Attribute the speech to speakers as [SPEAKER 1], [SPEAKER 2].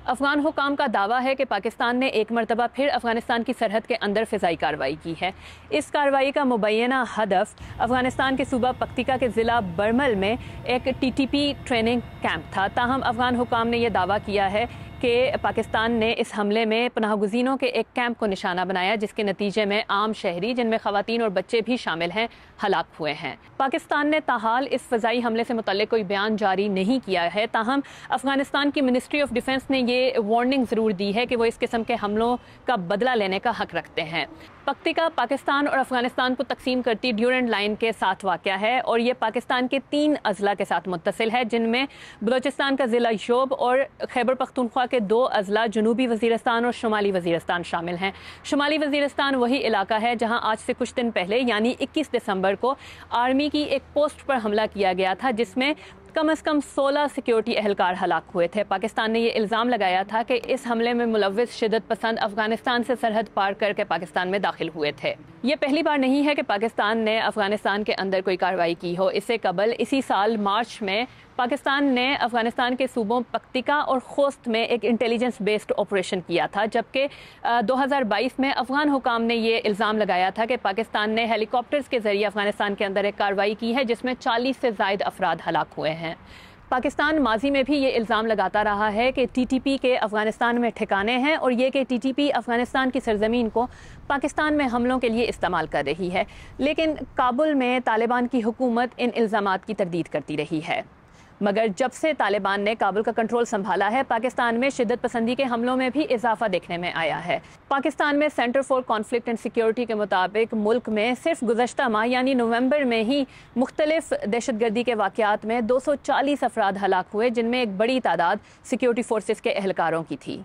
[SPEAKER 1] افغان حکام کا دعویٰ ہے کہ پاکستان نے ایک مرتبہ پھر افغانستان کی سرحد کے اندر فضائی کارروائی کی ہے۔ اس کارروائی کا مبینہ ہدف افغانستان کے صوبہ پکتیکا کے ضلع برمل میں ایک TTP ٹریننگ کیمپ تھا۔ تاہم افغان حکام نے یہ دعویٰ کیا ہے کہ پاکستان نے اس حملے میں پناہ گزینوں کے ایک کیمپ کو نشانہ بنایا، جس کے نتیجے میں عام شہری، جن میں خواتین اور بچے بھی شامل ہیں، ہلاک ہوئے ہیں۔ پاکستان نے تاحال اس فضائی حملے سے متعلق کوئی بیان جاری نہیں کیا ہے، تاہم افغانستان کی منسٹری آف ڈیفنس نے یہ وارننگ ضرور دی ہے کہ وہ اس قسم کے حملوں کا بدلہ لینے کا حق رکھتے ہیں۔ پکتیکا پاکستان اور افغانستان کو تقسیم کرتی ڈیورنڈ لائن کے ساتھ واقع ہے اور یہ پاکستان کے 3 اضلاع کے ساتھ متصل ہے، جن میں بلوچستان کا ضلع یوب اور خیبر پختونخوا کے 2 اضلاع جنوبی وزیرستان اور شمالی وزیرستان شامل ہیں۔ شمالی وزیرستان وہی علاقہ ہے جہاں آج سے کچھ دن پہلے یعنی 21 دسمبر کو آرمی کی ایک پوسٹ پر حملہ کیا گیا تھا، جس میں کم از کم 16 سیکیورٹی اہلکار ہلاک ہوئے تھے۔ پاکستان نے یہ الزام لگایا تھا کہ اس حملے میں ملوث شدت پسند افغانستان سے سرحد پار کر کے پاکستان میں داخل ہوئے تھے۔ یہ پہلی بار نہیں ہے کہ پاکستان نے افغانستان کے اندر کوئی کارروائی کی ہو۔ اس سے قبل اسی سال مارچ میں پاکستان نے افغانستان کے صوبوں پکتیکا اور خوست میں ایک انٹیلیجنس بیسڈ آپریشن کیا تھا، جبکہ 2022 میں افغان حکام نے یہ الزام لگایا تھا کہ پاکستان نے ہیلی کاپٹرز کے ذریعے افغانستان کے اندر ایک کارروائی کی ہے جس میں 40 سے زائد افراد ہلاک ہوئے ہیں۔ پاکستان ماضی میں بھی یہ الزام لگاتا رہا ہے کہ TTP کے افغانستان میں ٹھکانے ہیں اور یہ کہ TTP افغانستان کی سرزمین کو پاکستان میں حملوں کے لیے استعمال کر رہی ہے، لیکن کابل میں طالبان کی حکومت ان الزامات کی تردید کرتی رہی ہے۔ مگر جب سے طالبان نے کابل کا کنٹرول سنبھالا ہے، پاکستان میں شدت پسندی کے حملوں میں بھی اضافہ دیکھنے میں آیا ہے۔ پاکستان میں centre for conflict and security کے مطابق ملک میں صرف گزشتہ ماہ یعنی نومبر میں ہی مختلف دہشت گردی کے واقعات میں 240 افراد ہلاک ہوئے، جن میں ایک بڑی تعداد سیکیورٹی فورسز کے اہلکاروں کی تھی۔